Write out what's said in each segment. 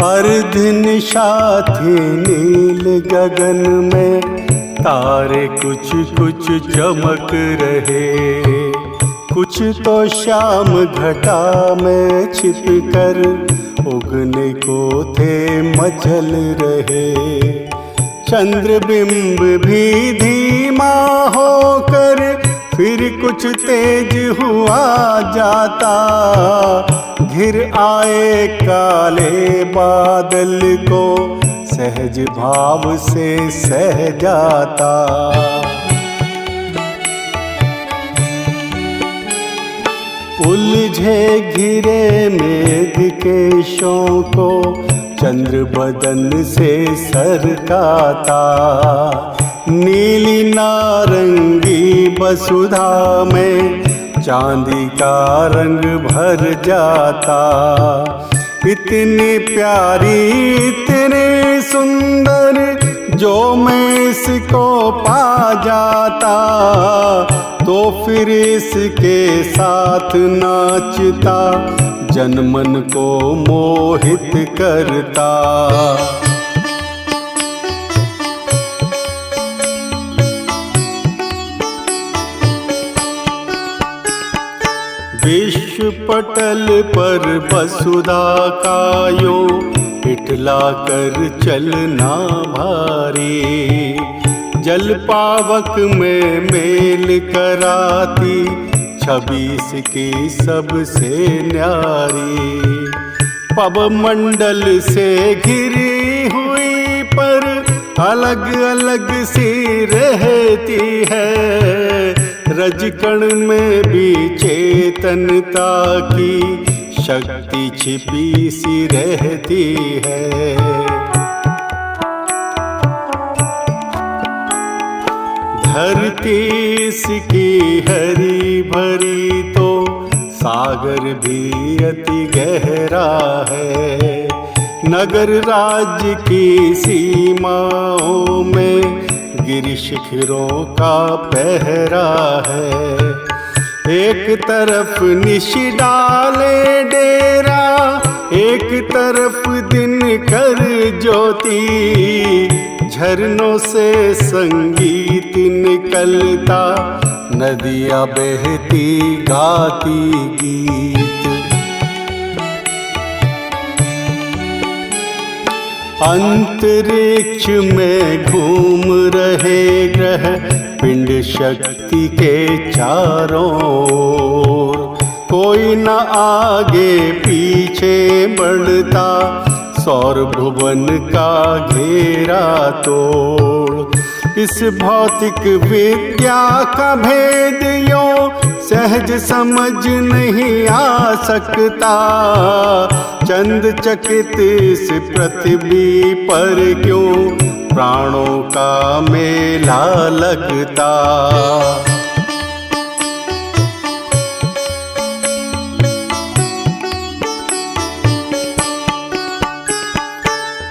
अर्धनिशा थी नील गगन में, तारे कुछ कुछ चमक रहे। कुछ तो शाम घटा में छिप कर उगने को थे मचल रहे। चंद्रबिंब भी धीमा होकर फिर कुछ तेज हुआ जाता। घिर आए काले बादल को सहज भाव से सह जाता। उलझे घिरे मेघ केशों को चंद्र बदन से सरकाता। नीली नारंगी वसुधा में चांदी का रंग भर जाता। इतनी प्यारी इतनी सुंदर जो मैं इसको पा जाता, तो फिर इसके साथ नाचता, जनमन को मोहित करता। विश्व पटल पर वसुधा का यूं इठला कर चलना भारी। जल पावक में मेल कराती छब्बीस की सबसे न्यारी। पव मंडल से घिरी हुई पर अलग अलग सी रहती है। रजकण में भी चेतनता की शक्ति छिपी सी रहती है। धरती इसकी हरी भरी तो सागर भी अति गहरा है। नगर राज्य की सीमाओं में गिरि शिखरों का पहरा है। एक तरफ निशि डाले डेरा, एक तरफ दिन कर ज्योति। झरनों से संगीत निकलता, नदियाँ बहती गाती गीत। अंतरिक्ष में घूम रहे ग्रह पिंड शक्ति के चारों ओर। कोई न आगे पीछे बढ़ता, सौर भुवन का घेरा तोड़। इस भौतिक विद्या का भेद यूं सहज समझ नहीं आ सकता। चंद चकित इस पृथ्वी पर क्यों प्राणों का मेला लगता।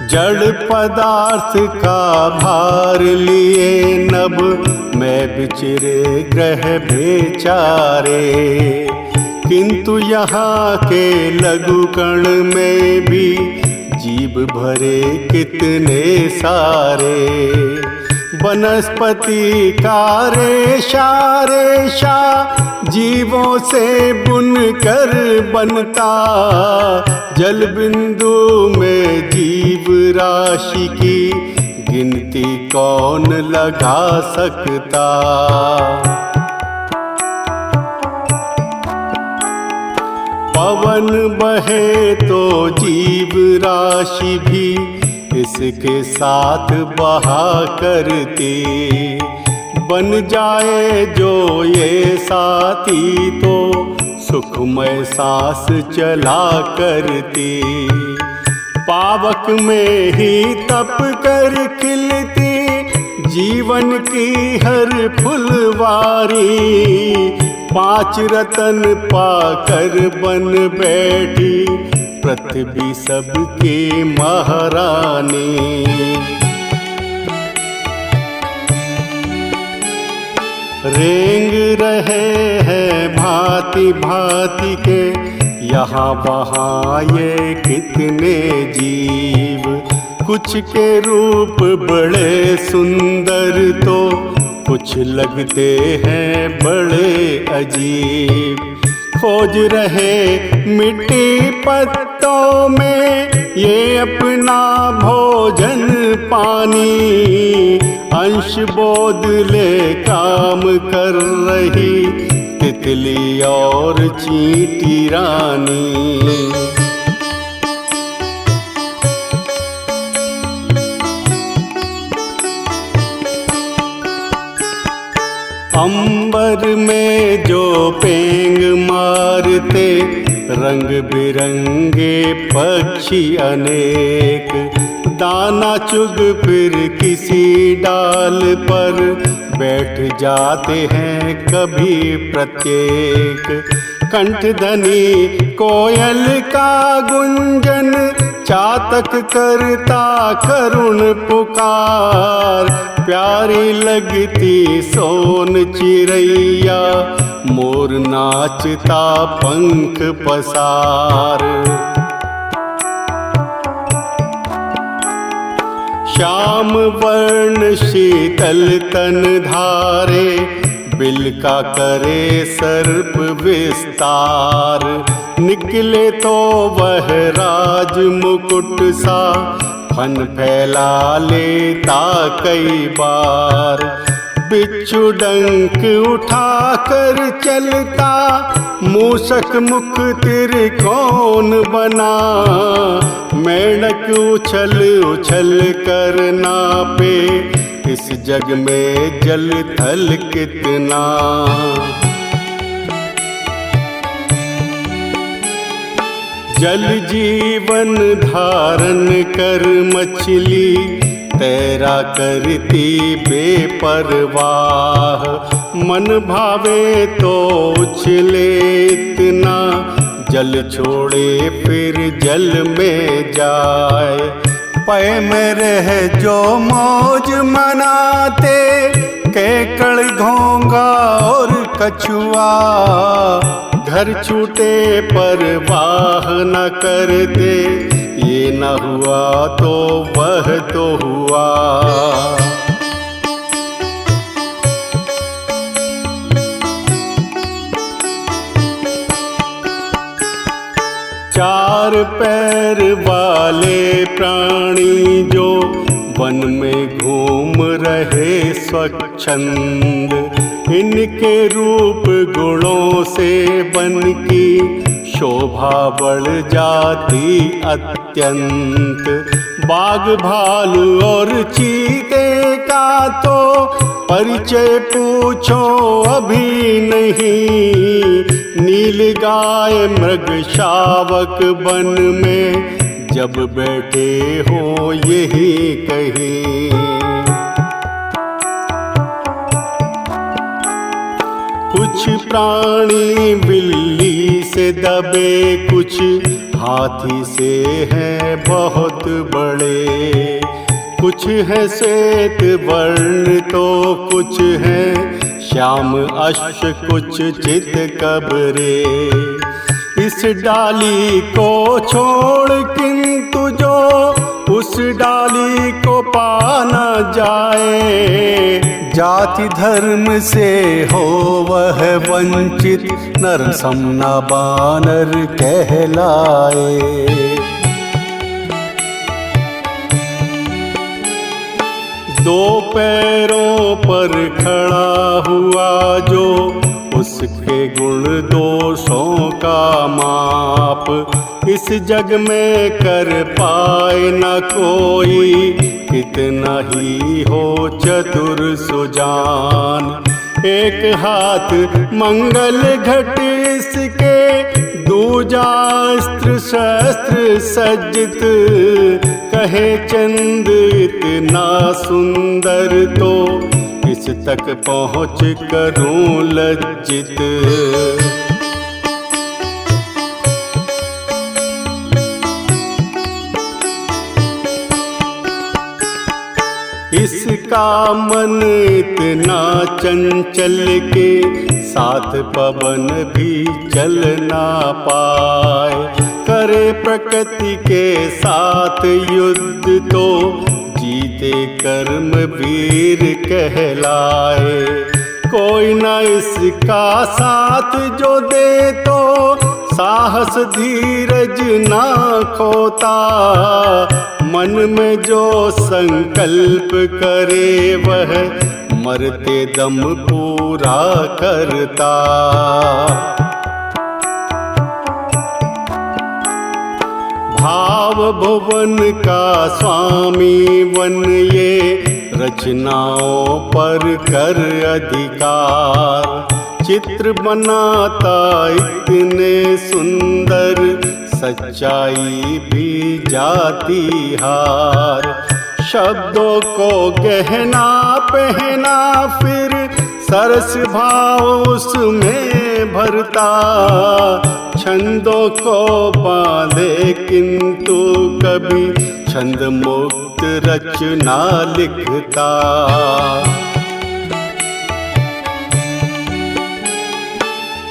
जड़ पदार्थ का भार लिए नभ में बिचरे ग्रह बेचारे। किंतु यहाँ के लघु कण में भी जीव भरे कितने सारे। वनस्पति का रेशा रेशा जीवों से बुनकर बनता। जल बिंदु में जीव राशि की गिनती कौन लगा सकता। पवन बहे तो जीव राशि भी इसके साथ बहा करती। बन जाए जो ये साथी तो सुखमय सांस चला करती। पावक में ही तप कर खिलती जीवन की हर फुलवारी। 5 रतन पाकर बन बैठी पृथ्वी सबकी महारानी। रेंग रहे हैं भांति भांति के यहाँ वहाँ ये कितने जीव। कुछ के रूप बड़े सुंदर तो कुछ लगते हैं बड़े अजीब। खोज रहे मिट्टी पत्तों में ये अपना भोजन पानी। अंश बोदले काम कर रही तितली और चींटी रानी। अंबर में जो पेंग मारते रंग बिरंगे पक्षी अनेक। दाना चुग फिर किसी डाल पर बैठ जाते हैं कभी प्रत्येक। कंठधनी कोयल का गुंजन चातक करता करुण पुकार। प्यारी लगती सोन चिरैया मोर नाचता पंख पसार। श्याम वर्ण शीतल तन धारे बिल का करे सर्प विस्तार। निकले तो वह राज मुकुट सा फन फैला लेता कई बार। बिच्छू डंक उठा कर चलता मूषक मुख त्रिकोण बना। मेंढक उछल उछल कर नापे इस जग में जल थल कितना। जल जीवन धारण कर मछली तैरा करती बेपरवाह। मन भावे तो उछले इतना जल छोड़े फिर जल में जाए। पै में रह जो मौज मनाते केकड़ घोंगा और कछुआ। घर छूटे पर वाह न करते ये न हुआ तो वह तो हुआ। चार पैर वाले प्राणी जो वन में घूम रहे स्वच्छंद। इनके रूप गुणों से बन की शोभा बढ़ जाती अत्यंत। बाघ भालू और चीते का तो परिचय पूछो अभी नहीं। नील गाय मृग शावक वन में जब बैठे हो यही कहीं। कुछ प्राणी बिल्ली से दबे कुछ हाथी से हैं बहुत बड़े। कुछ है श्वेत वर्ण तो कुछ है श्याम अश्व कुछ चित कबरे। इस डाली को छोड़ किंतु जो उस डाली को पा न जाए। जाति धर्म से हो वह वंचित नरसम न बानर कहलाए। दो पैरों पर खड़ा हुआ जो उसके गुण दोषों का माप। इस जग में कर पाए न कोई कितना ही हो चतुर सुजान। एक हाथ मंगल घट इसके दूजा अस्त्र शस्त्र सज्जित। कहे चंद इतना सुंदर तो इस तक पहुँच करूं लज्जित। जिसका मन इतना चंचल के साथ पवन भी चल ना पाए, करे प्रकृति के साथ युद्ध तो जीते कर्म वीर कहलाए। कोई न इसका साथ जो दे तो साहस धीरज ना खोता, मन में जो संकल्प करे वह मरते दम पूरा करता। भाव भुवन का स्वामी वन ये रचनाओं पर कर अधिकार, चित्र बनाता इतने सुंदर सच्चाई भी जाती हार। शब्दों को गहना पहना फिर सरस भाव उसमें भरता, छंदों को बांधे किंतु कभी छंद मुक्त रचना लिखता।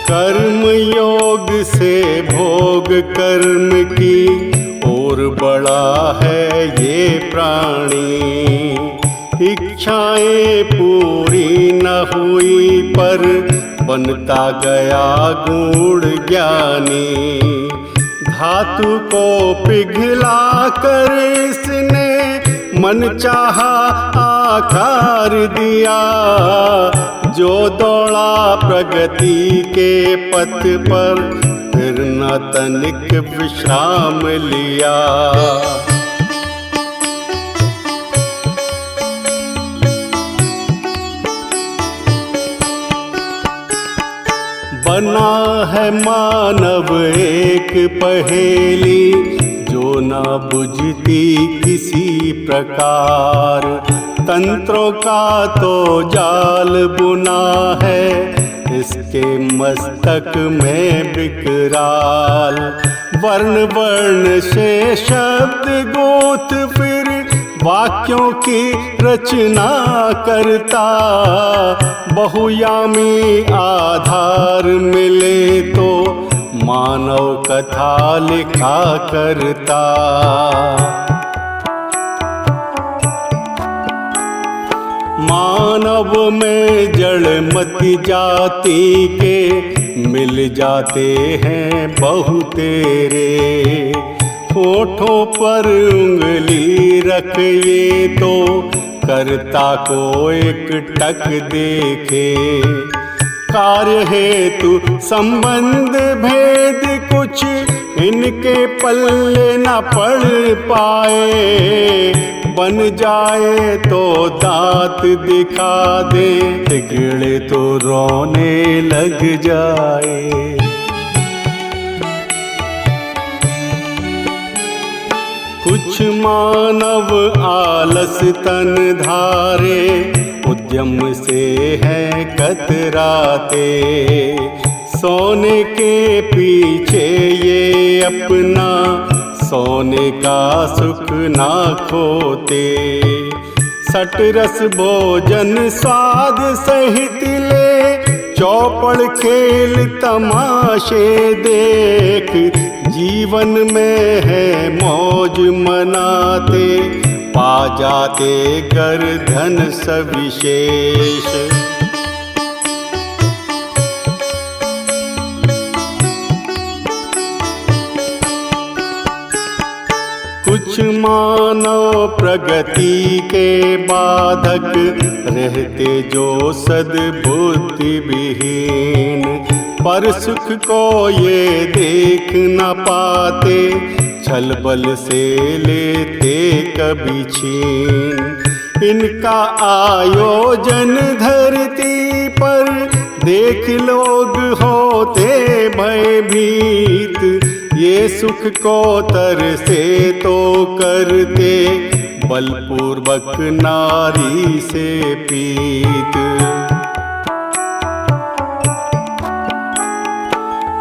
कर्म योग से भोग कर्म की ओर बढ़ा है ये प्राणी, इच्छाएं पूरी न हुई पर बनता गया गूढ़ ज्ञानी। धातु को पिघला कर इसने मन चाहा आकार दिया, जो दौड़ा प्रगति के पथ पर फिर न तनिक विश्राम लिया। बना है मानव एक पहेली जो न बुझती किसी प्रकार, तंत्रों का तो जाल बुना है इसके मस्तक में विकराल। वर्ण वर्ण से शब्द गूंथ फिर वाक्यों की रचना करता, बहुयामी आधार मिले तो मानव कथा लिखा करता। मानव में जड़ मति जाति के मिल जाते हैं बहुतेरे, होठों पर उंगली रख ये तो कर्ता को एक टक देखे। कार्य हेतु संबंध भेद कुछ इनके पल्ले न पड़ पाए, बन जाए तो दांत दिखा दे, गिड़े तो रोने लग जाए। कुछ मानव आलस तन धारे, उद्यम से हैं कतराते, सोने के पीछे ये अपना सोने का सुख ना खोते। सटरस भोजन स्वाद सहित ले, चौपड़ खेल तमाशे देख, जीवन में है मौज मनाते, पा जाते कर धन सविशेष। कुछ मानव प्रगति के बाधक रहते जो सद्बुद्धि विहीन, पर सुख को ये देख न पाते, छल बल से लेते कभी छीन। इनका आयोजन धरती पर देख लोग होते भयभीत, ये सुख को तरसे तो करते बलपूर्वक नारी से पीत।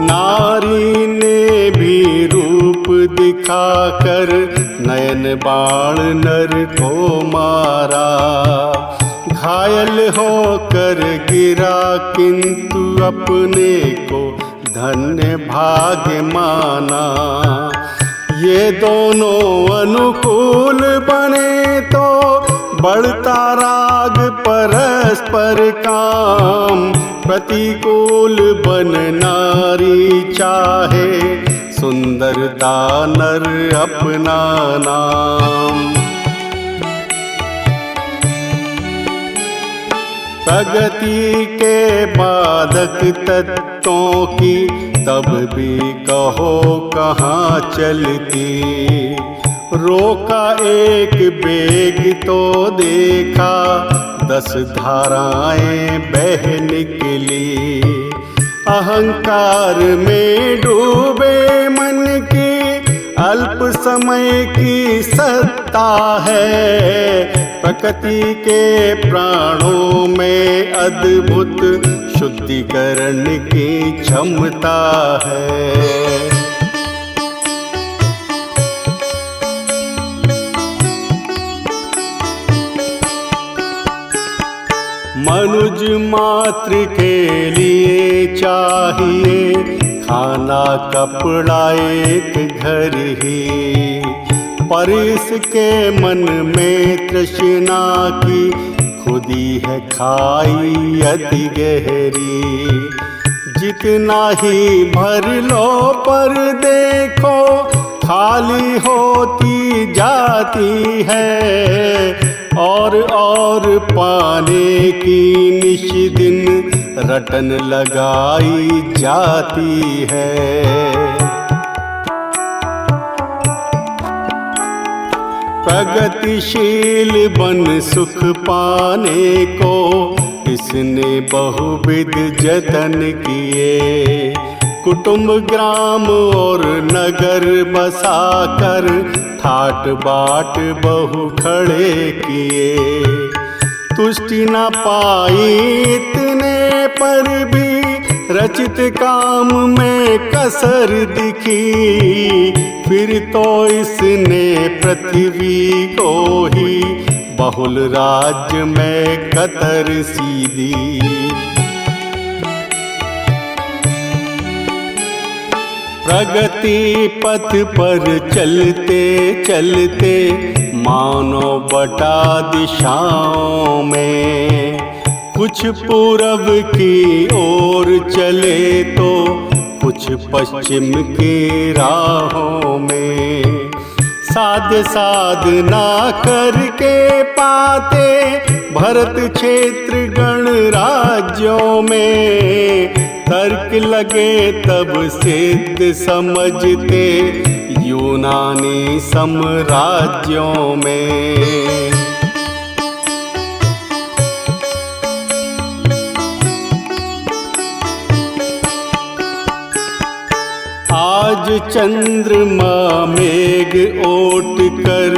नारी ने भी रूप दिखाकर नयन बाण नर को मारा। घायल होकर गिरा किंतु अपने को धन्य भाग्य माना। ये दोनों अनुकूल बने तो बढ़ता राग परस्पर काम। प्रतिकूल बन नारी चाहे सुंदरता नर अपना नाम। प्रगति के बाधक तत्वों की तब भी कहो कहाँ चलती। रोका एक बेग तो देखा 10 धाराएं बह निकली। अहंकार में डूबे मन की अल्प समय की सत्ता है। प्रकृति के प्राणों में अद्भुत शुद्धिकरण की क्षमता है। मनुज मात्र के लिए चाहिए खाना कपड़ा एक घर ही। पर इसके मन में तृष्णा की खुदी है खाई अति गहरी। जितना ही भर लो पर देखो खाली होती जाती है। और पाने की निश दिन रटन लगाई जाती है। प्रगतिशील बन सुख पाने को इसने बहुविध जतन किए। कुटुंब ग्राम और नगर बसाकर ठाट बाट बहु खड़े किए। तुष्टि न पाई इतने पर भी रचित काम में कसर दिखी। फिर तो इसने पृथ्वी को ही बहुल राज्य में कतर सी दी। प्रगति पथ पर चलते चलते मानो बटा दिशाओं में। कुछ पूरब की ओर चले तो कुछ पश्चिम की राहों में। साधना करके पाते भरत क्षेत्र गणराज्यों में। तर्क लगे तब सिद्ध समझते यूनानी साम्राज्यों में। आज चंद्रमा मेघ ओट कर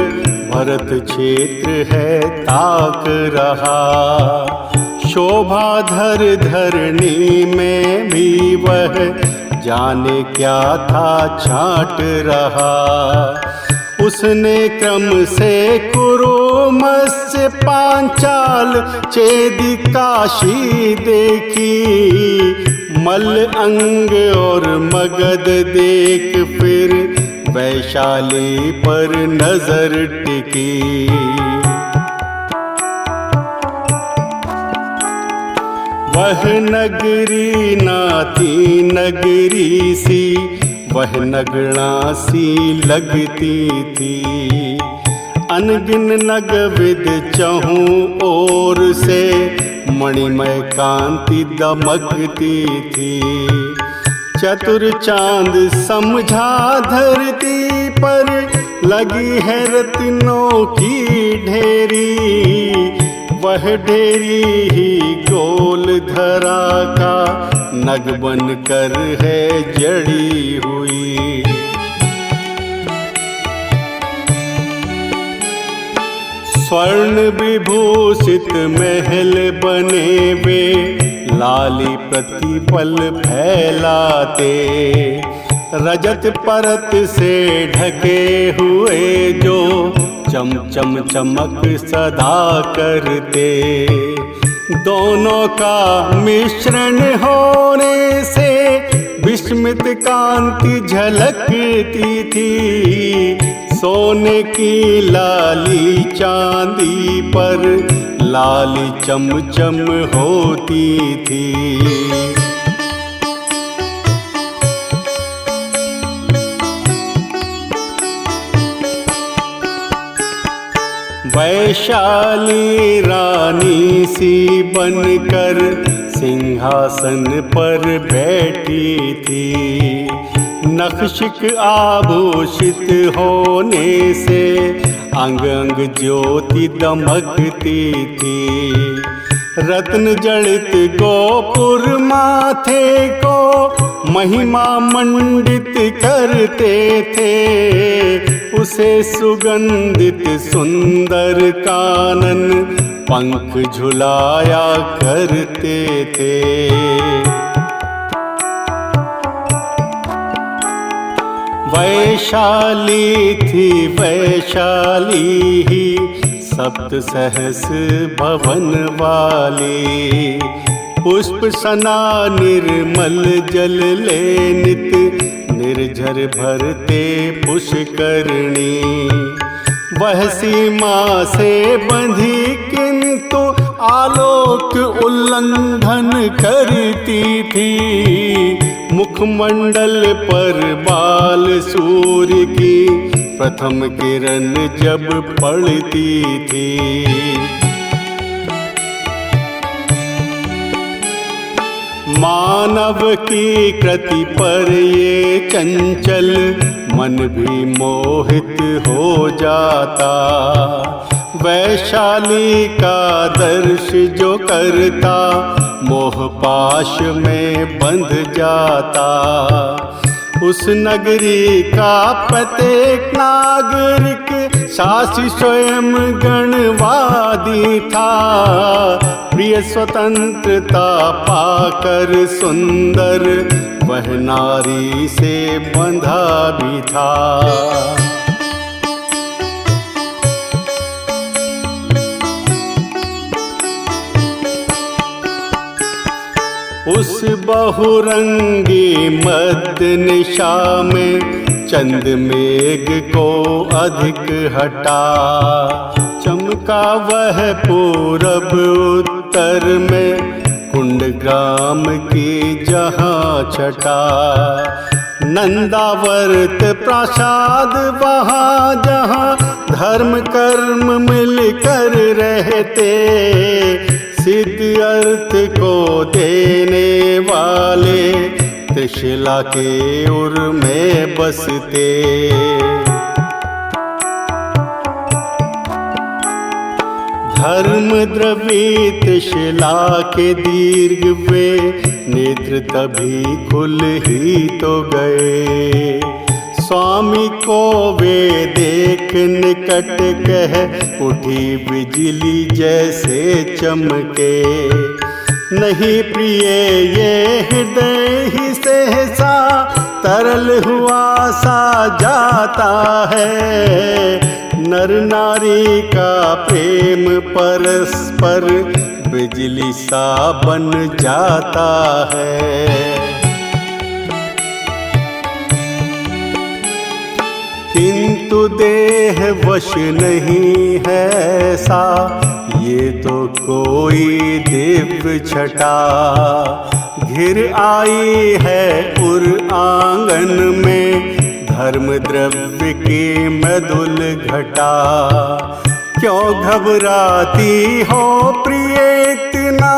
भरत क्षेत्र है ताक रहा। शोभा धर धरणी में भी वह जाने क्या था छाट रहा। उसने क्रम से कुरु मत्स्य पांचाल चेदि काशी देखी। मल्ल अंग और मगध देख फिर वैशाली पर नजर टिकी। वह नगरी नाती नगरी सी वह नगणा सी लगती थी। अनगिन नगविद चहूं ओर से मणिमय कांति दमकती थी। चतुर चांद समझा धरती पर लगी है रत्नों की ढेरी। वह ढेरी ही गोल धरा का नग बन कर है जड़ी हुई। स्वर्ण विभूषित महल बने वे लाली प्रतिपल फैलाते। रजत परत से ढके हुए जो चम चम चमक सदा करते, दोनों का मिश्रण होने से विस्मित कांति झलकती थी। सोने की लाली चांदी पर लाली चम चम होती थी। वैशाली रानी सी बनकर सिंहासन पर बैठी थी। नक्शिक आभूषित होने से अंग अंग ज्योति दमकती थी। रत्न जड़ित गोपुर माथे को महिमा मंडित करते थे। उसे सुगंधित सुंदर कानन पंख झुलाया करते थे। वैशाली थी वैशाली ही सप्त सहस भवन वाली। पुष्प सना निर्मल जल ले नित निर्झर भरते पुष्करणी। वह सीमा से बंधी किंतु आलोक उल्लंघन करती थी। मुखमंडल पर बाल सूर्य की प्रथम किरण जब पड़ती थी। मानव की कृति पर ये चंचल मन भी मोहित हो जाता। वैशाली का दर्श जो करता मोह पाश में बंध जाता। उस नगरी का प्रत्येक नागरिक शासी स्वयं गणवादी था। प्रिय स्वतंत्रता पाकर सुंदर वह नारी से बंधा भी था। उस बहुरंगी मध्य निशा में चंद मेघ को अधिक हटा। चमका वह पूरब उत्तर में कुंडग्राम की जहाँ छटा। नंदावर्त प्रासाद वहाँ जहाँ धर्म कर्म मिलकर रहते। सिद्ध अर्थ को देने वाले त्रिशिला के उर में बसते। धर्म द्रवी त्रिशिला के दीर्घ वे नेत्र तभी खुल ही तो गए। स्वामी को वे देख निकट कह उठी बिजली जैसे चमके। नहीं प्रिय ये हृदय ही सहसा तरल हुआ सा जाता है। नर नारी का प्रेम परस्पर बिजली सा बन जाता है। किंतु देह वश नहीं है ऐसा ये तो कोई दिव्य छटा। घिर आई है उर आंगन में धर्म द्रव्य की मधुल घटा। क्यों घबराती हो प्रिय इतना,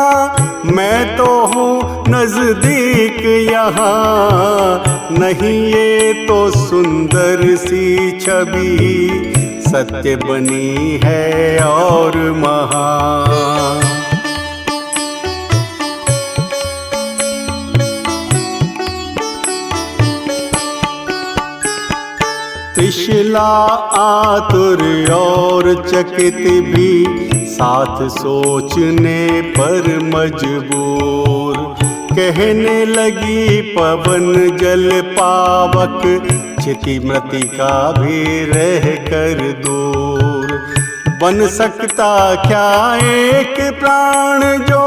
मैं तो हूँ नजदीक यहाँ। नहीं ये तो सुंदर सी छवि सत्य बनी है और महान। त्रिशिला आतुर और चकित भी साथ सोचने पर मजबूर। कहने लगी पवन जल पावक, क्षिति मृतिका भी रह कर दूर। बन सकता क्या एक प्राण जो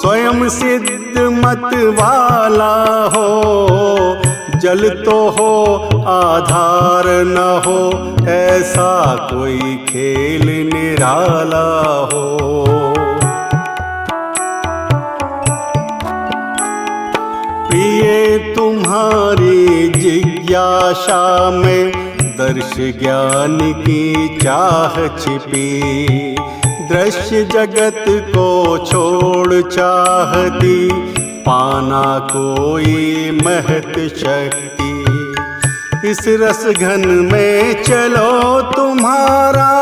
स्वयं सिद्ध मत वाला हो, जल तो हो आधार न हो, ऐसा कोई खेल निराला हो। प्रिय तुम्हारी जिज्ञासा में दर्श ज्ञान की चाह छिपी, दृश्य जगत को छोड़ चाहती, पाना कोई महत शक्ति। इस रस घन में चलो तुम्हारा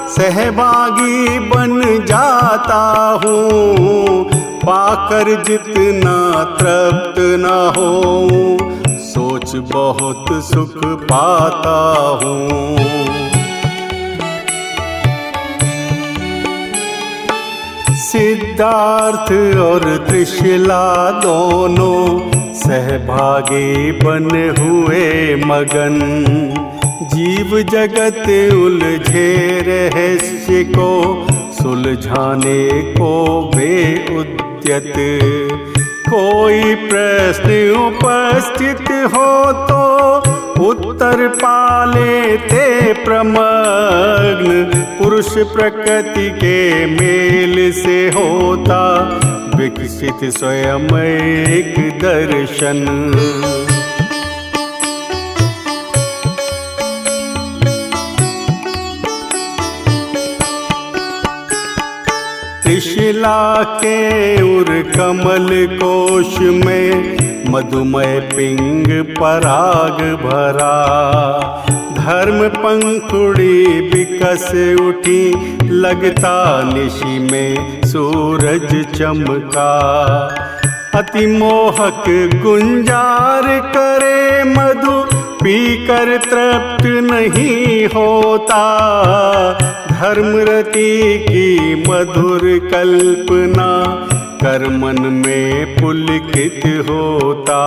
सहभागी बन जाता हूँ, पाकर जितना तृप्त न हो, सोच बहुत सुख पाता हूँ। सिद्धार्थ और त्रिशला दोनों सहभागी बने हुए मगन, जीव जगत उलझे रहस्य को सुलझाने को वे उद्यत। कोई प्रश्न उपस्थित हो तो उत्तर पालेते प्रमग्न, पुरुष प्रकृति के मेल से होता विकसित स्वयं एक दर्शन। त्रिशला के उर कमल कोश में मधुमय पिंग पराग भरा, धर्म पंखुड़ी विकस उठी, लगता निशि में सूरज चमका। अति मोहक गुंजार करे मधु, पीकर तृप्त नहीं होता, धर्मरति की मधुर कल्पना कर मन में पुलकित होता।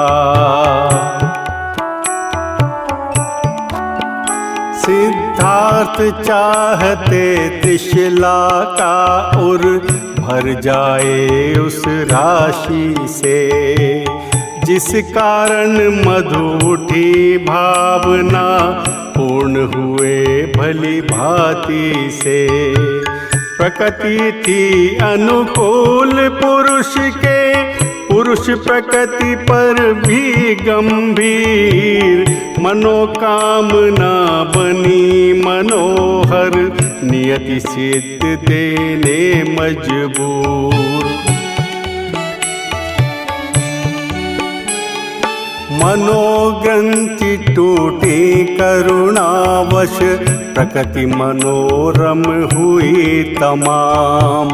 सिद्धार्थ चाहते त्रिशला का उर भर जाए उस राशि से, जिस कारण मधु उठी भावना पूर्ण हुए भली भांति से। प्रकृति थी अनुकूल पुरुष के, पुरुष प्रकृति पर भी गंभीर, मनोकामना बनी मनोहर, नियति सिद्ध देने मजबूर। मनोग्रंथि टूटी करुणावश, प्रकृति मनोरम हुई तमाम,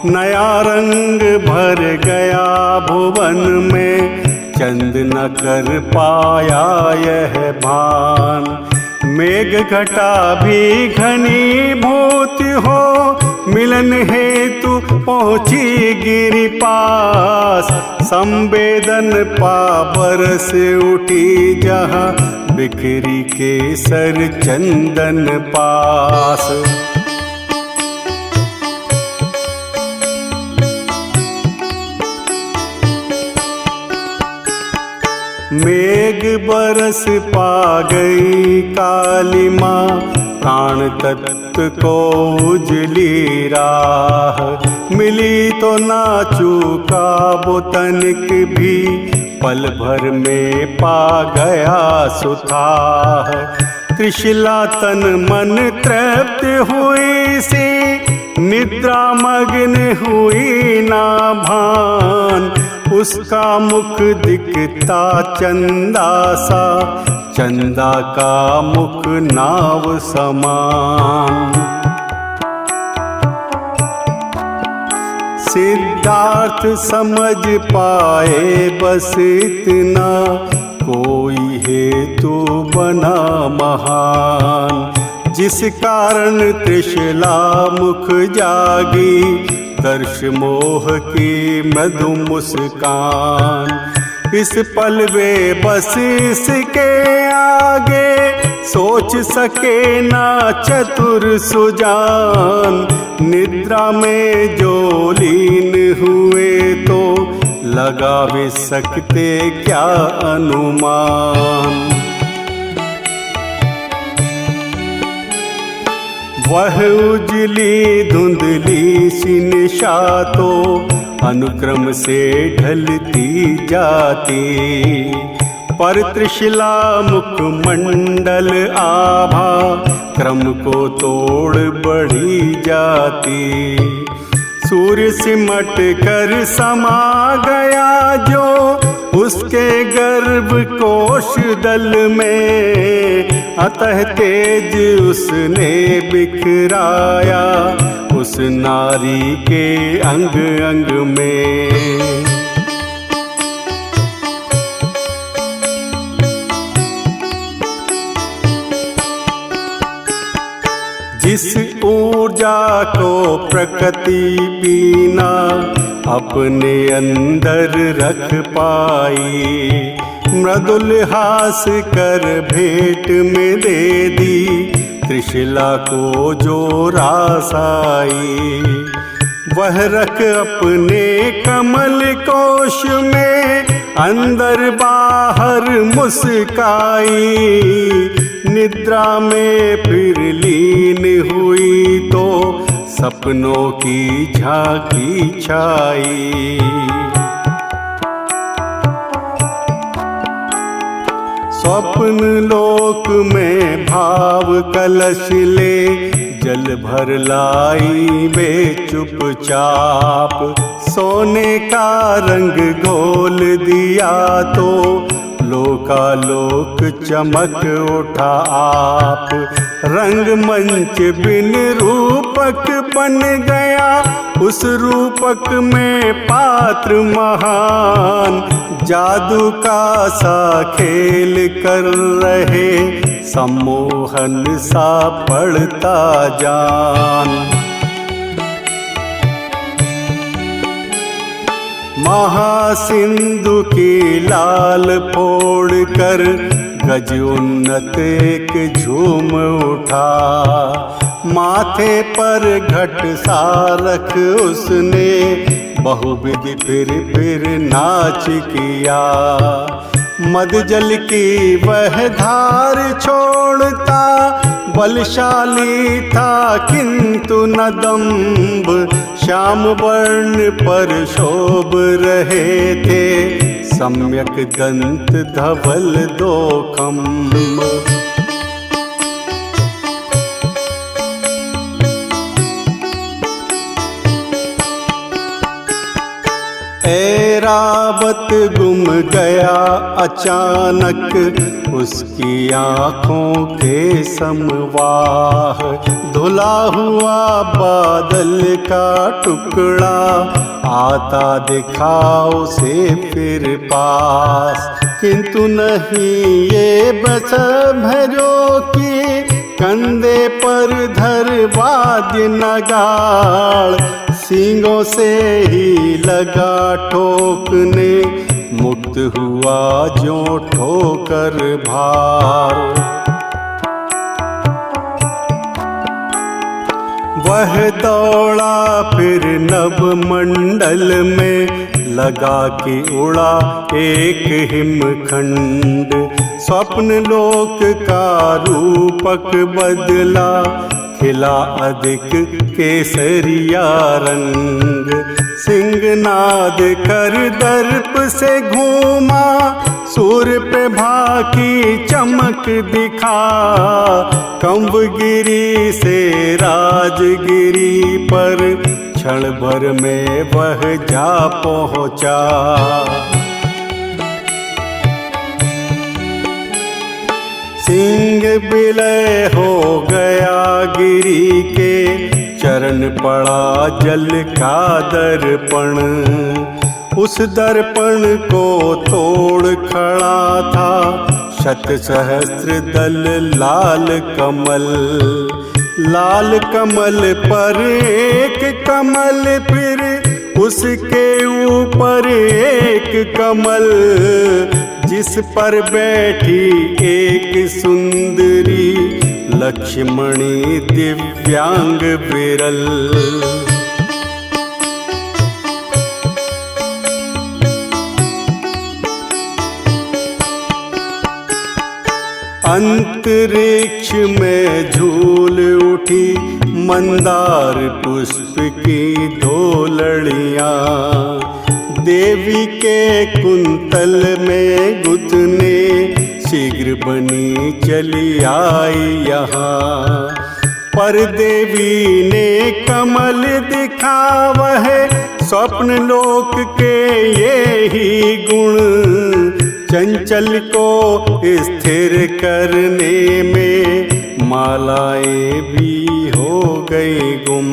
नया रंग भर गया भुवन में, चंद न कर पाया यह भान। मेघ घटा भी घनीभूत हो, मिलन हेतु पहुँची गिरि पास, संवेदन पावर से उठी जहाँ, बिखरी केसर चंदन पास। मेघ बरस पा गई काली माँ, प्राण तत्व को उजली राह, मिली तो ना चूका वो तनिक भी, पल भर में पा गया सुधार। त्रिशला तन मन तृप्त हुई सी, निद्रा मग्न हुई ना भान, उसका मुख दिखता चंदा सा, चंदा का मुख नाव समान। सिद्धार्थ समझ पाए बस इतना, कोई हेतु बना महान, जिस कारण त्रिशला मुख जागी, स्पर्श मोह की मृदु मुस्कान। इस पल वे बस इसके आगे सोच सके ना चतुर सुजान। निद्रा में जो लीन हुए तो लगा वे सकते क्या अनुमान। वह उजली धुंधली सी निशा तो अनुक्रम से ढलती जाती, पर त्रिशिला मुखमंडल आभा क्रम को तोड़ बढ़ी जाती। सूर्य सिमट कर समा गया जो उसके गर्भ कोश दल में, अतः तेज उसने बिखराया उस नारी के अंग अंग में। जिस ऊर्जा को प्रकृति बीना अपने अंदर रख पाई, मृदुल हास कर भेंट में दे दी त्रिशिला को जो रास आई। वह रख अपने कमल कोश में अंदर बाहर मुस्काई। निद्रा में फिर लीन हुई तो सपनों की झांकी छाई। स्वप्न लोक में भाव कलश ले जल भर लाई वे चुपचाप। सोने का रंग घोल दिया तो लोकालोक चमक उठा आप। रंगमंच बिन रूपक बन गया उस रूपक में पात्र महान। जादू का सा खेल कर रहे सम्मोहन सा पड़ता जान। महासिंधु की लाल फोड़ कर गज उन्नत एक झूम उठा। माथे पर घट सा रख उसने बहुविधि फिर नाच किया। मद जल की वह धार छोड़ता बलशाली था किंतु न दंभ। श्याम वर्ण पर शोभ रहे थे सम्यक दंत धवल दो खम्भ। ऐरावत गुम गया अचानक उसकी आँखों के समवाह। धुला हुआ बादल का टुकड़ा आता दिखा उसे फिर पास। किंतु नहीं ये बस भजो की कंधे पर धर वाद्य नगाड़। सींगों से ही लगा ठोकने मुक्त हुआ जो ठोकर भार। वह दौड़ा फिर नभ मंडल में लगा कि उड़ा एक हिमखंड। स्वप्न लोक का रूपक बदला खिला अधिक केसरिया रंग। सिंहनाद कर दर्प से घूमा सूर्य प्रभा की चमक दिखा। कंवगिरी से राजगिरी पर क्षण भर में वह जा पहुँचा। सिंह विलय हो गया गिरी के चरण पड़ा जल का दर्पण। उस दर्पण को तोड़ खड़ा था शत सहस्त्र दल लाल कमल। लाल कमल पर एक कमल फिर उसके ऊपर एक कमल, जिस पर बैठी एक सुंदरी लक्ष्मणी दिव्यांग विरल। अंतरिक्ष में झूल उठी मंदार पुष्प की दो लड़ियां, देवी के कुंतल में गुथने शीघ्र बनी चली आई यहाँ। पर देवी ने कमल दिखा वह स्वप्न लोक के ये ही गुण, चंचल को स्थिर करने में मालाएं भी हो गई गुम।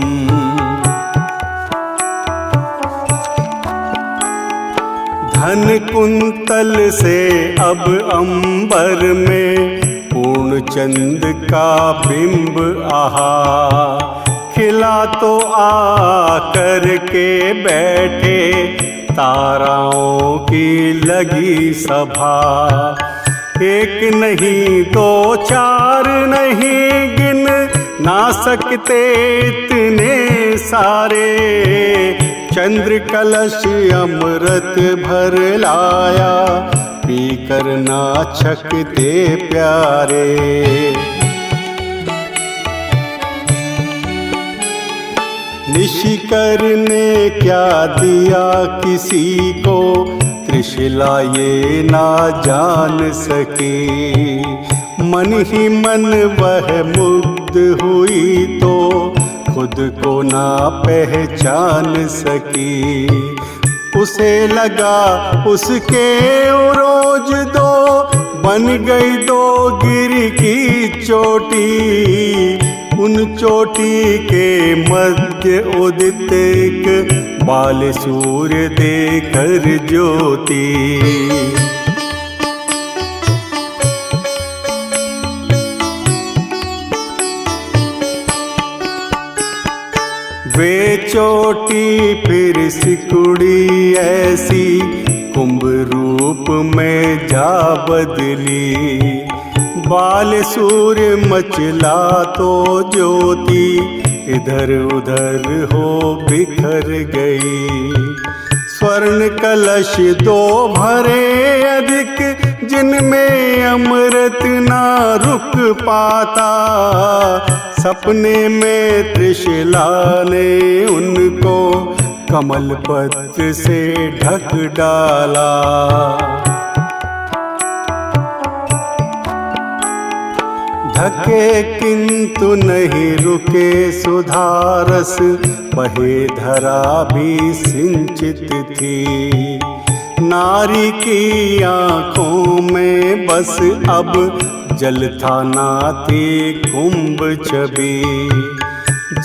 धन कुंतल से अब अंबर में पूर्ण चंद का बिंब आहा, खिला तो आकर के बैठे ताराओं की लगी सभा। एक नहीं दो चार नहीं गिन ना सकते इतने सारे, चंद्र कलश अमृत भर लाया पीकर नाचकते प्यारे। निशिकर ने क्या दिया किसी को, त्रिशिला ये ना जान सकी। मन ही मन वह मुग्ध हुई तो खुद को ना पहचान सकी। उसे लगा उसके रोज दो बन गई दो गिर की चोटी, उन चोटी के मध्य उदित एक बाल सूर्य देकर ज्योति। वे चोटी फिर सिकुड़ी ऐसी कुंभ रूप में जा बदली। बाल सूर्य मचला तो ज्योति इधर उधर हो बिखर गई। स्वर्ण कलश दो भरे अधिक जिनमें अमृत ना रुक पाता, सपने में त्रिशिला ने उनको कमल पत्र से ढक डाला। ढके किंतु नहीं रुके सुधारस, बहे धरा भी सिंचित थी। नारी की आंखों में बस अब जल था ना थी कुंभ छवि।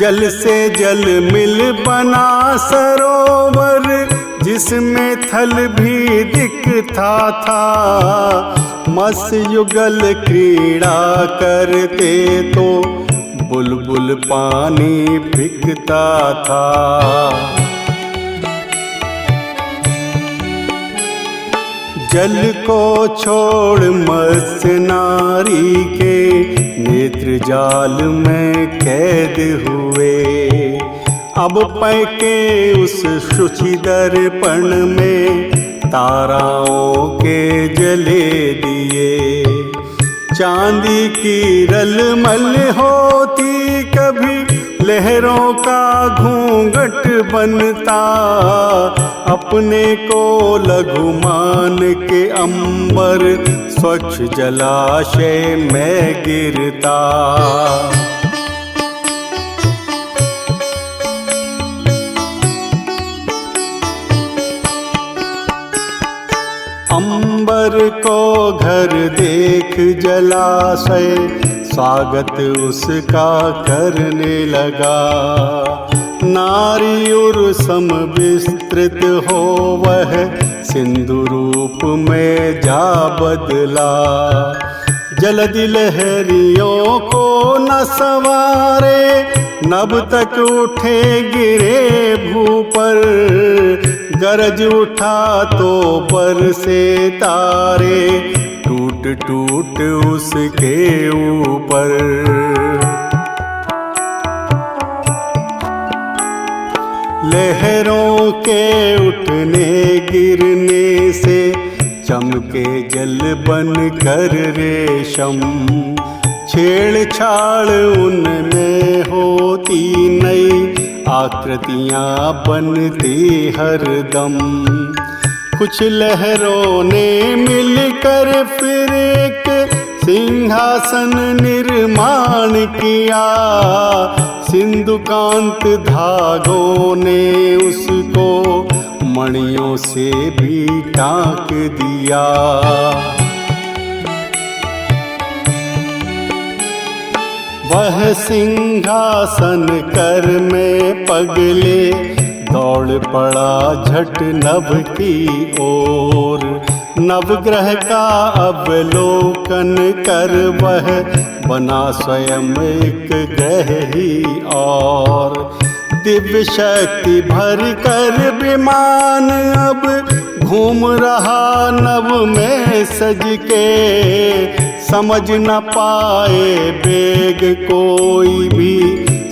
जल से जल मिल बना सरोवर, जिसमें थल भी दिखता था। मत्स्य युगल क्रीड़ा करते तो बुलबुल पानी फेंकता था। जल को छोड़ मत्स्य नारी के नेत्र जाल में कैद हुए। अब पैके उस शुचि दर्पण में ताराओं के जले दिए। चांदी की रलमल होती कभी लहरों का घूंघट बनता। अपने को लघु मान के अंबर स्वच्छ जलाशय में गिरता। अंबर को घर देख जलाशय स्वागत उसका करने लगा। नारी उर सम विस्तृत हो वह सिंधु रूप में जा बदला। जलधि लहरियों को न संवारे, नभ तक उठे गिरे भू पर, गरज उठा तो बरसे तारे, टूट टूट उसके ऊपर। लहरों के उठने गिरने से चमके जल बन कर रेशम, छेड़छाड़ उनमें होती नई आकृतियां बनती हरदम। कुछ लहरों ने मिलकर फिर एक सिंहासन निर्माण किया, सिंधुकांत धागों ने उसको मणियों से भी टांक दिया। वह सिंहासन कर में पगले, दौड़ पड़ा झट नभ की ओर। नवग्रह का अवलोकन कर वह बना स्वयं एक ग्रह ही और। दिव्य शक्ति भर कर विमान अब घूम रहा नभ में सज के, समझ न पाए वेग कोई भी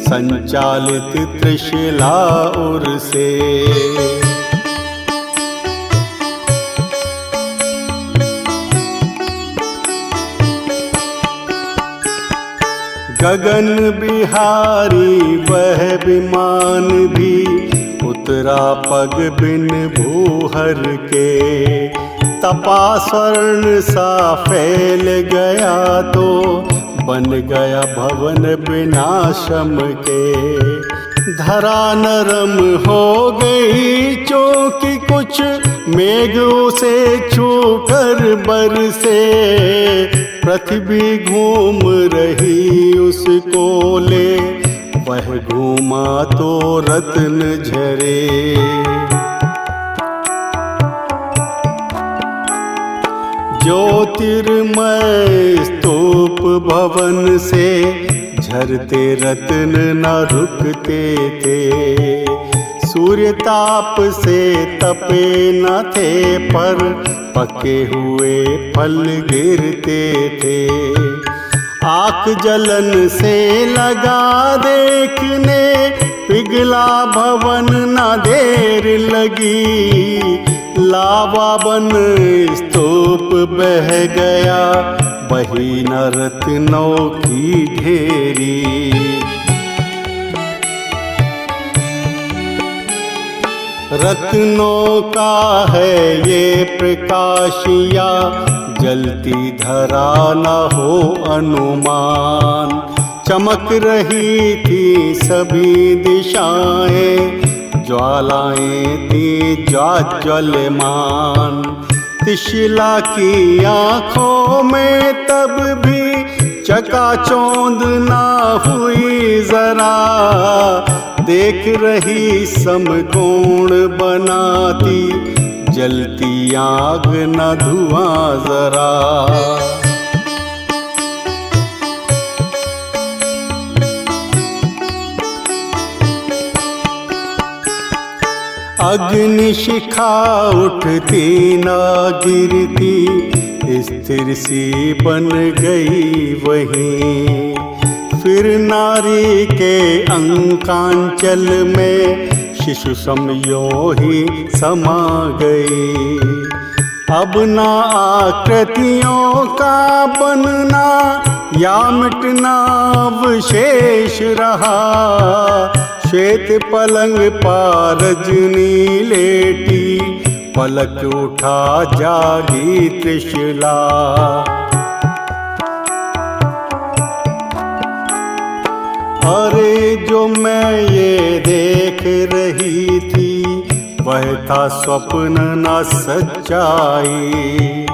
संचालित त्रिशला उर से। गगन बिहारी वह विमान भी उतरा पग बिन भूहर के, तपा स्वर्ण सा फैल गया तो बन गया भवन बिना श्रम के। धरा नरम हो गई चौकी कुछ मेघ उसे छू कर बरसे, पृथ्वी घूम रही उसको ले, वह घूमा तो रत्न झरे। ज्योतिर्मय स्तूप भवन से झरते रत्न न रुकते थे, सूर्य ताप से तपे न थे पर पके हुए फल गिरते थे। आँख जलन से लगा देखने, पिघला भवन न देर लगी, लावा बन स्तूप बह गया, बही न रत्नों की ढेरी। रत्नों का है ये प्रकाशिया, जलती धरा न हो अनुमान। चमक रही थी सभी दिशाएं, ज्वालाएं थी ज्वाज्वल्यमान। त्रिशिला की आँखों में तब भी चकाचौंध ना हुई जरा, देख रही समकोण बनाती जलती आग न धुआं जरा। अग्नि शिखा उठती न गिरती, स्थिर सी बन गई वहीं। फिर नारी के अंकांचल में शिशु समयों ही समा गई। अब ना आकृतियों का बनना या मिटना अवशेष रहा, श्वेत पलंग पर रजनी लेटी, पलक उठा जागी त्रिशला। अरे जो मैं ये देख रही थी, वह था स्वप्न न सच्चाई।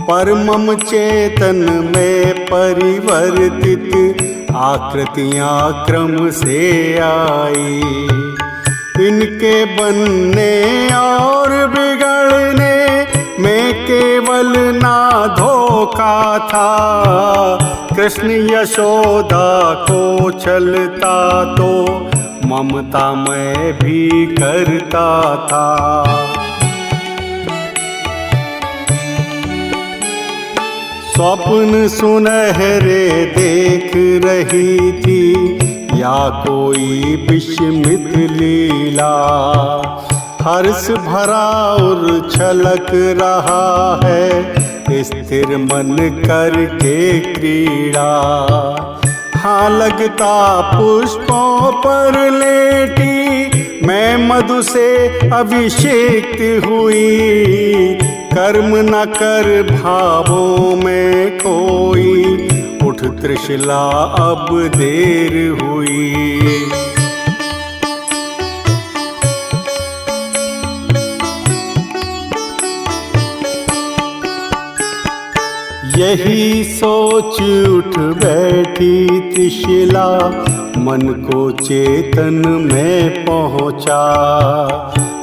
परमम चेतन में परिवर्तित आकृतियाँ क्रम से आई। इनके बनने और बिगड़ने में केवल ना धोखा था, कृष्ण यशोदा को छलता तो ममता मैं भी करता था। स्वप्न सुनहरे देख रही थी या कोई विस्मित लीला, हर्ष भरा और छलक रहा है स्थिर मन करके क्रीड़ा। हाँ लगता पुष्पों पर लेटी मैं मधु से अभिषेक्त हुई, कर्म न कर भावों में कोई, उठ त्रिशला अब देर हुई। यही सोच उठ बैठी त्रिशला, मन को चेतन में पहुँचा।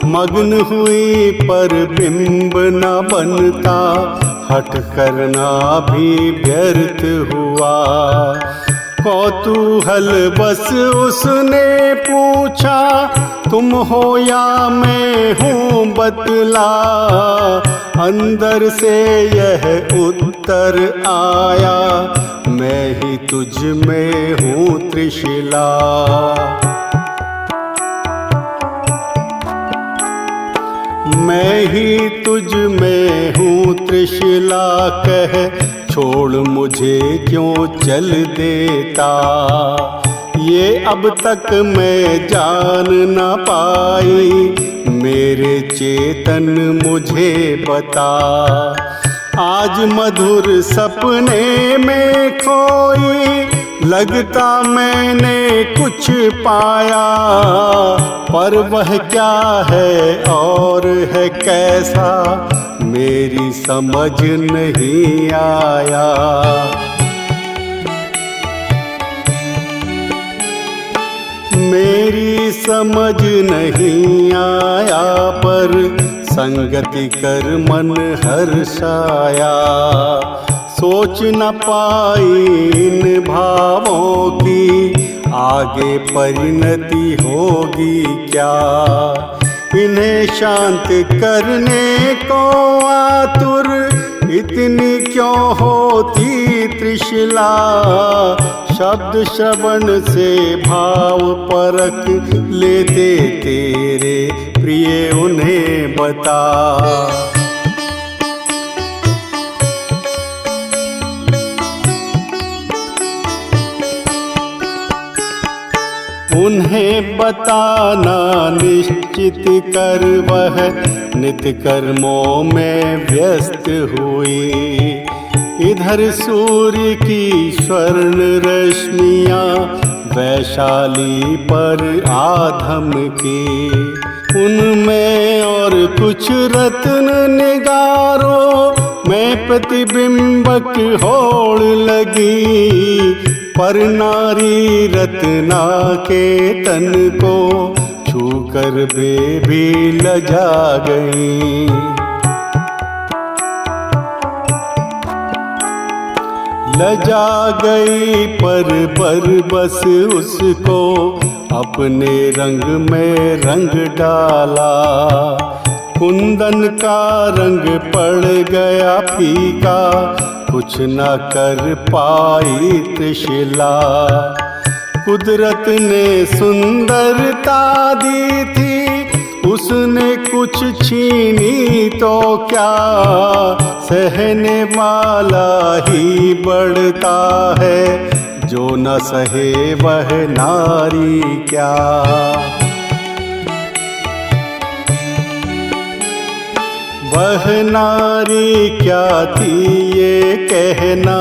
मग्न हुई पर बिंब न बनता, हट करना भी व्यर्थ हुआ। कौतूहल बस उसने पूछा, तुम हो या मैं हूँ बतला। अंदर से यह उत्तर आया, मैं ही तुझ में हूँ त्रिशला। मैं ही तुझ में हूँ त्रिशला, कह छोड़ मुझे क्यों चल देता। ये अब तक मैं जान न पाई, मेरे चेतन मुझे बता। आज मधुर सपने में खोई, लगता मैंने कुछ पाया। पर वह क्या है और है कैसा, मेरी समझ नहीं आया। मेरी समझ नहीं आया, पर संगति कर मन हर्षाया। सोच न पाई इन भावों की, आगे परिणति होगी क्या। इन्हें शांत करने को आतुर, इतनी क्यों होती त्रिशला। शब्द श्रवण से भाव परख लेते तेरे प्रिय उन्हें बता। उन्हें बताना निश्चित कर, वह नित्य कर्मों में व्यस्त हुई। इधर सूर्य की स्वर्ण रश्मियाँ वैशाली पर आधम की। उनमें और कुछ रत्न निगारों में प्रतिबिंबक होड़ लगी। पर नारी रत्ना के तन को छूकर वे भी लजा गई। लजा गई पर बस उसको अपने रंग में रंग डाला। कुंदन का रंग पड़ गया फीका, कुछ न कर पाई त्रिशला। कुदरत ने सुंदरता दी थी, उसने कुछ छीनी तो क्या। सहने वाला ही बढ़ता है, जो न सहे वह नारी क्या। वह नारी क्या थी ये कहना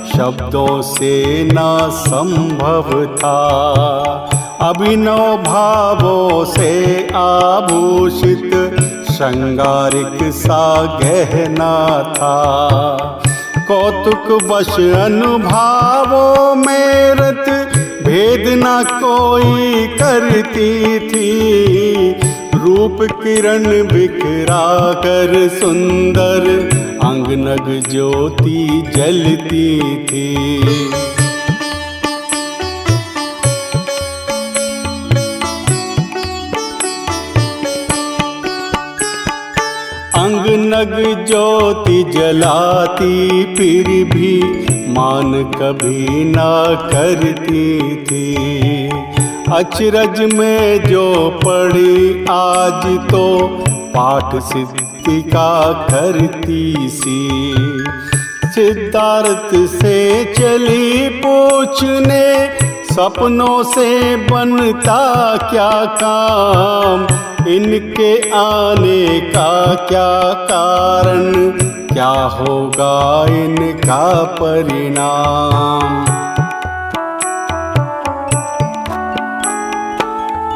शब्दों से ना संभव था। अभिनव भावों से आभूषित श्रृंगारिक सा गहना था। कौतुक वश अनुभावों में रत भेद न कोई करती थी। रूप किरण बिखरा कर सुंदर अंग नग ज्योति जलती थी। अंग नग ज्योति जलाती फिर भी मान कभी ना करती थी। अचरज में जो पढ़ी आज तो पाठ सिद्धि का करती सी। सिद्धार्थ से चली पूछने सपनों से बनता क्या काम। इनके आने का क्या कारण, क्या होगा इनका परिणाम।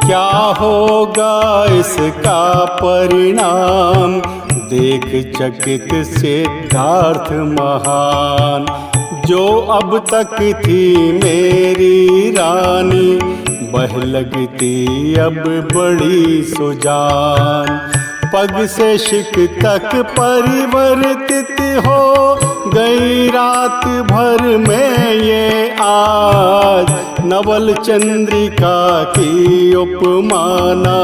क्या होगा इसका परिणाम, देख चकित सिद्धार्थ महान। जो अब तक थी मेरी रानी, वह लगती अब बड़ी सुजान। पग से शिक तक परिवर्तित हो गई रात भर में ये आज। नवल चंद्रिका की उपमाना,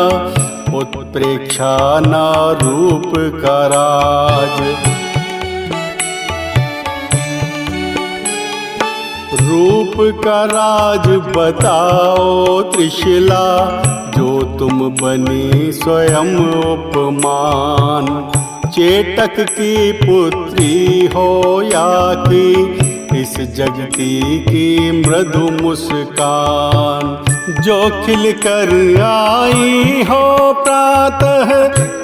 उत्प्रेक्षा ना रूप का राज। रूप का राज बताओ त्रिशिला, जो तुम बनी स्वयं उपमान। चेटक की पुत्री हो या कि इस जगती की मृदु मुस्कान। जो खिल कर आई हो प्रातः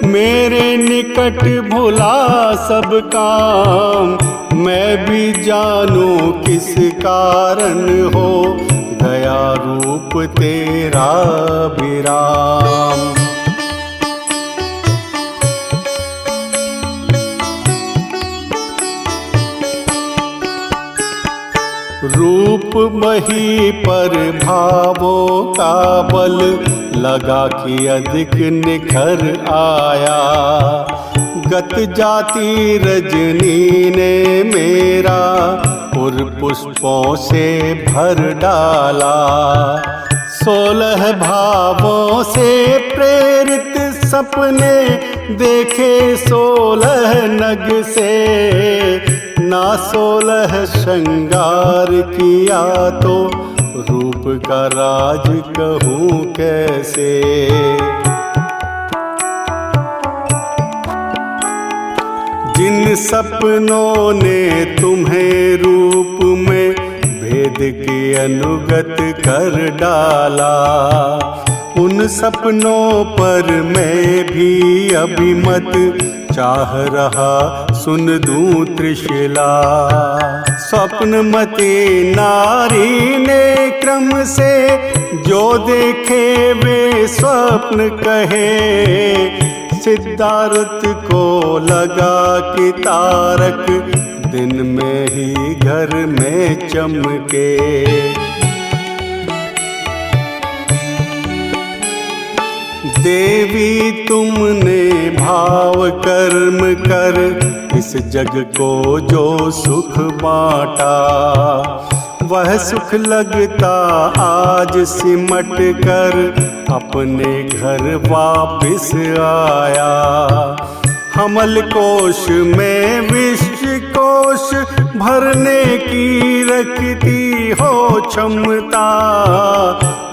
मेरे निकट भुला सब काम। मैं भी जानूं किस कारण हो गया रूप तेरा विराम। रूप मही पर भावों का बल लगा कि अधिक निखर आया। गत जाति रजनी ने मेरा उर पुष्पों से भर डाला। 16 भावों से प्रेरित सपने देखे 16 नग से। ना 16 श्रृंगार किया तो रूप का राज कहूँ कैसे। जिन सपनों ने तुम्हें रूप में भेद के अनुगत कर डाला, उन सपनों पर मैं भी अभिमत चाह रहा सुन दूं त्रिशिला। स्वप्नमती नारी ने क्रम से जो देखे वे स्वप्न कहे। सिद्धार्थ को लगा कि तारक दिन में ही घर में चमके। देवी तुमने भाव कर्म कर इस जग को जो सुख बांटा, वह सुख लगता आज सिमट कर अपने घर वापिस आया। हमल कोश में विश्व कोश भरने की रखती हो क्षमता।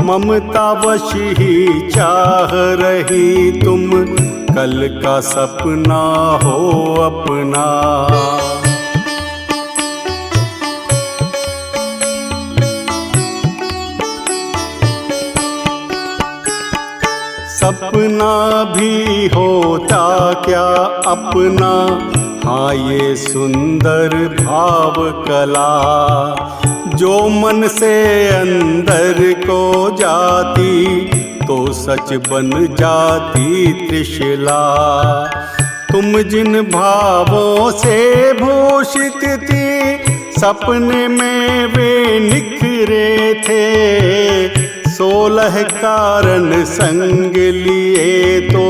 ममता वश ही चाह रही तुम कल का सपना हो अपना। सपना भी होता क्या अपना, हाँ ये सुंदर भाव कला। जो मन से अंदर को जाती तो सच बन जाती त्रिशिला। तुम जिन भावों से भूषित थी सपने में वे निखरे थे। 16 कारण संग लिए तो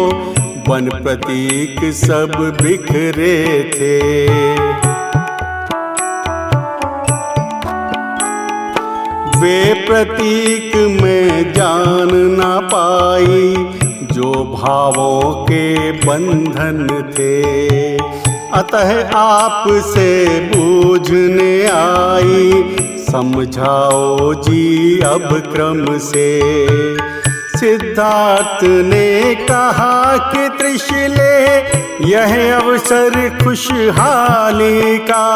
वन प्रतीक सब बिखरे थे। वे प्रतीक में जान ना पाई जो भावों के बंधन थे। अतः आपसे बूझने आई, समझाओ जी अब क्रम से। सिद्धार्थ ने कहा कि त्रिशले यह अवसर खुशहाली का,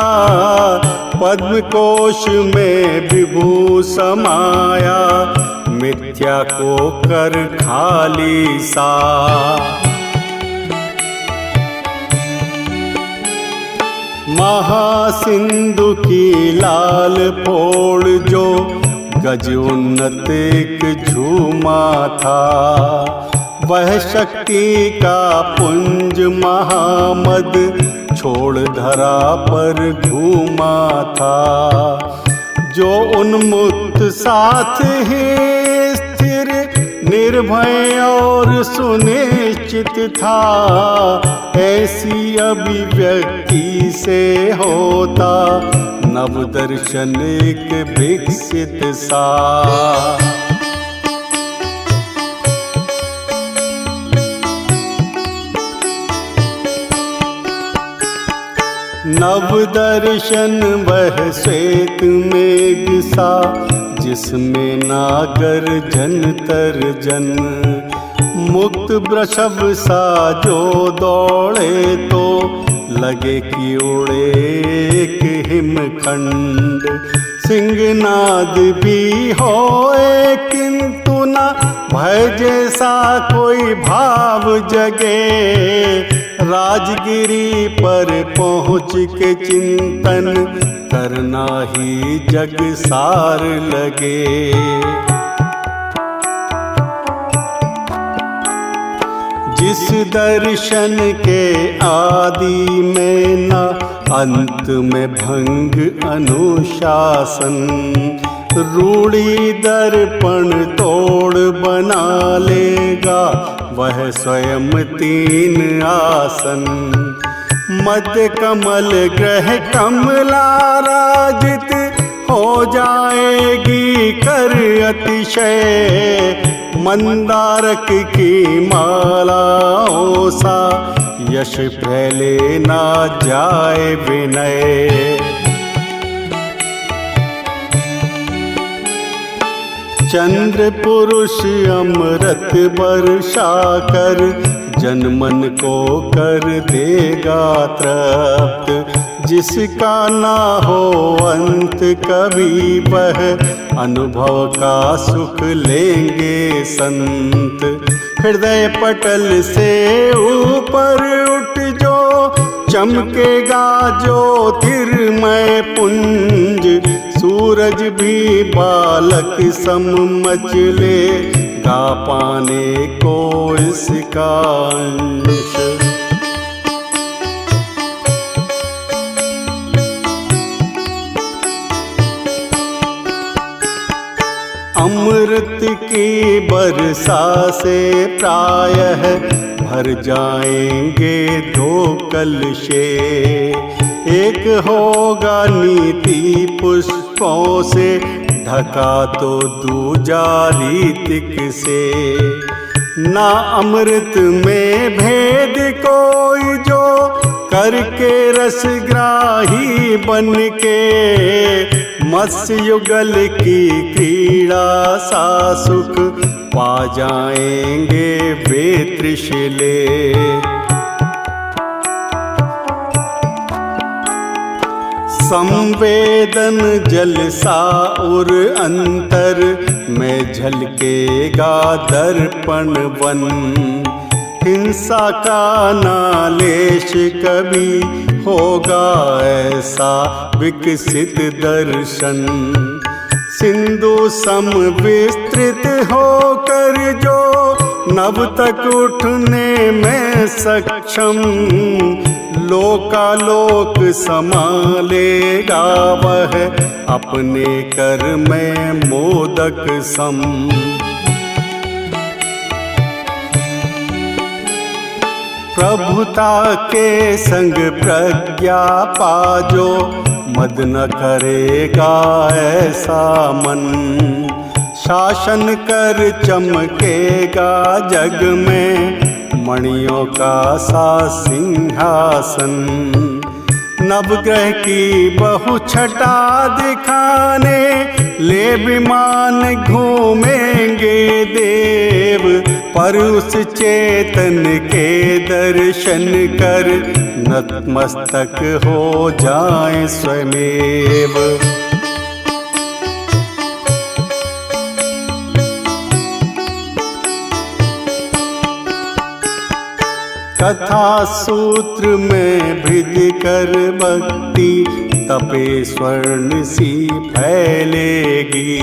पद्म कोश में विभू समाया, मिथ्या को कर खाली सा। महासिंधु की लाल फोड़ जो गज उन्नत एक झूमा था, वह शक्ति का पुंज महामद छोड़ धरा पर घूमा था। जो उन्मुक्त साथ ही स्थिर निर्भय और सुनिश्चित था, ऐसी अभिव्यक्ति से होता नवदर्शन एक विकसित सा। नवदर्शन वह श्वेत मेघ सा, जिसमें नागर जन तर्जन, मुक्त वृषभ सा जो दौड़े तो लगे कि उड़े एक हिमखंड। सिंहनाद भी होए किंतु न भय जैसा कोई भाव जगे। राजगिरी पर पहुँच के चिंतन करना ही जग सार लगे। जिस दर्शन के आदि में न अंत में भंग अनुशासन, रूढ़ी दर्पण तोड़ बना लेगा वह स्वयं 3 आसन। मध्य कमल ग्रह कमलाराजित हो जाएगी कर अतिशय, मंदारक की मालाओं सा यश फैले ना जाए विनय। चंद्र पुरुष अमृत वर्षा कर जनमन को कर देगा तृप्त। जिसका ना हो अंत कभी वह अनुभव का सुख लेंगे संत। हृदय पटल से ऊपर उठ जो चमकेगा ज्योतिर्मय पुंज, सूरज भी बालक सम मचले गा पाने को इसका अंश। अमृत की बरसा से प्रायः भर जाएंगे 2 कलशे। एक होगा नीति पुष्पों से ढका तो दूजा रीतिक से। ना अमृत में भेद कोई जो करके रसग्राही बन के, मत्स्य युगल की क्रीड़ा सा सुख पा जाएंगे वे त्रिशले। संवेदन जल सा उर अंतर में झलकेगा दर्पण वन। हिंसा का नालेश कभी होगा ऐसा विकसित दर्शन। सिंधु सम विस्तृत होकर जो नभ तक उठने में सक्षम, लोकालोक संभालेगा वह अपने कर में मोदक सम। प्रभुता के संग प्रज्ञा पाजो, मद न करेगा ऐसा मन। शासन कर चमकेगा जग में, मणियों का सा सिंहासन। नवग्रह की बहु छटा दिखाने, ले विमान घूमेंगे देव। पर उस चेतन के दर्शन कर, नतमस्तक हो जाए स्वयमेव। कथा सूत्र में भिद कर भक्ति, तपे स्वर्ण सी फैलेगी।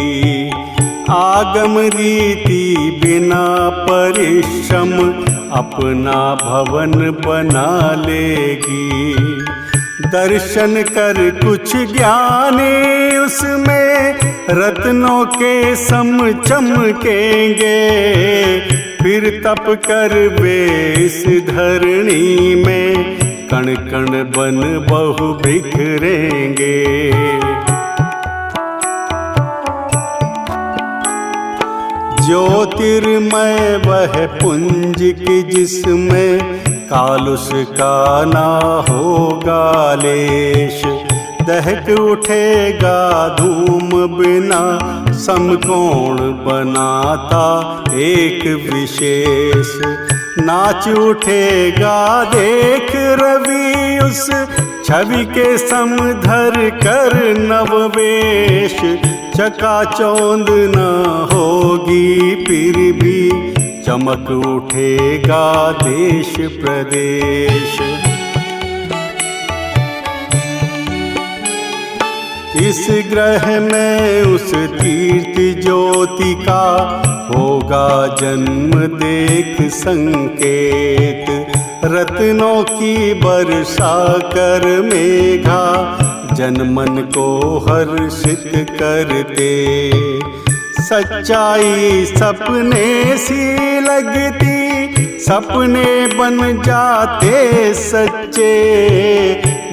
आगम रीति बिना परिश्रम, अपना भवन बना लेगी। दर्शन कर कुछ ज्ञानी उसमें, रत्नों के सम चमकेंगे। फिर तप कर वे इस धरणी में, कण कण बन बहु बिखरेंगे। ज्योतिर्मय वह पुंज की जिसमें, कालुष का ना होगा लेश। दहक उठेगा धूम बिना, समकोण बनाता एक विशेष। नाच उठेगा देख रवि उस छवि के समधर कर नववेश। चकाचौंध न होगी फिर भी, चमक उठेगा देश प्रदेश। इस ग्रह में उस तीर्थ ज्योति का, होगा जन्म देख संकेत। रत्नों की वर्षा कर मेघा, जनमन को हर्षित करते। सच्चाई सपने सी लगती, सपने बन जाते सच्चे।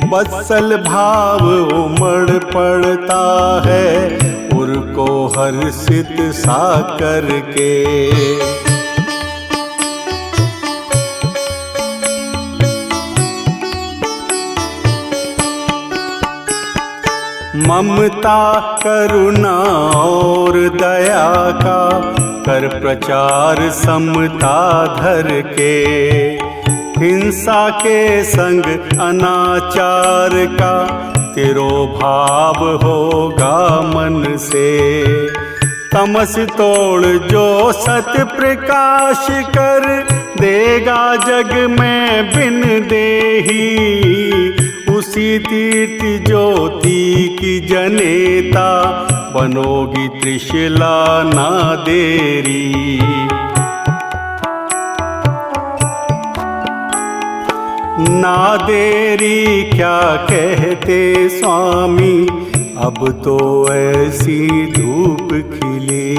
बत्सल भाव उमड़ पड़ता है, उर को हर्षित सा करके। ममता करुणा और दया का, कर प्रचार समता धर के। हिंसा के संग अनाचार का, तिरोभाव होगा मन से। तमस तोड़ जो सत्य प्रकाश कर, देगा जग में बिन देही। उसी तीर्थ ज्योति की जनेता, बनोगी त्रिशला ना देरी। ना देरी क्या कहते स्वामी, अब तो ऐसी धूप खिली।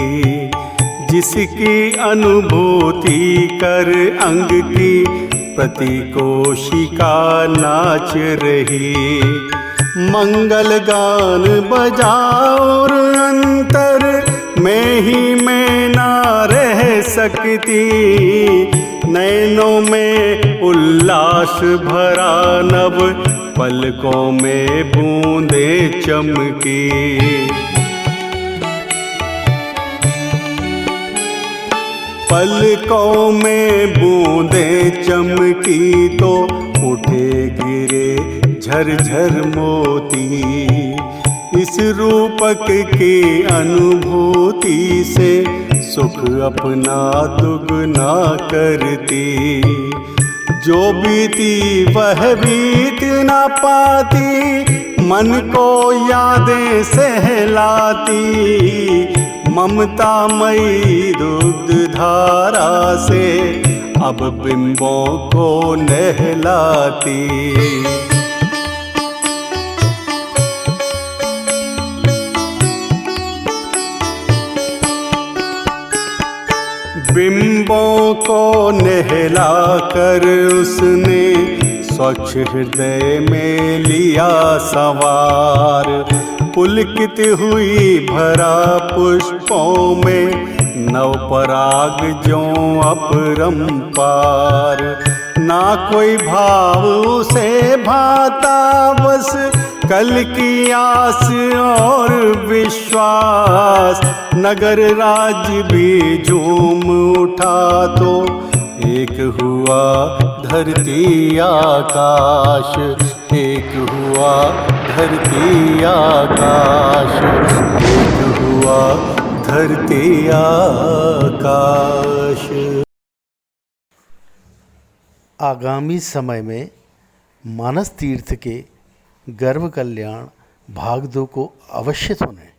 जिसकी अनुभूति कर अंग की, प्रति कोशिका नाच रही। मंगल गान बजाओ अंतर में ही मैं ना रह सकती। नैनों में उल्लास भरा नभ, पलकों में बूंदे चमकी। पलकों में बूंदे चमकी तो उठे गिरे झरझर मोती। इस रूपक की अनुभूति से सुख अपना दुगना करती। जो बीती वह बीत ना पाती, मन को यादें सहलाती। ममता मई दुग्ध धारा से अब बिंबों को नहलाती। बिंबों को नहलाकर उसने स्वच्छ हृदय में लिया सवार। पुलकित हुई भरा पुष्पों में नव पराग ज्यों अपरंपार। ना कोई भाव उसे भाता, बस कल की आस और विश्वास। नगर राज भी झूम उठा तो एक हुआ धरती आकाश। एक हुआ धरती आकाश। एक हुआ धरती आकाश। आगामी समय में मानस तीर्थ के गर्भ कल्याण भाग 2 को अवश्य सुनें।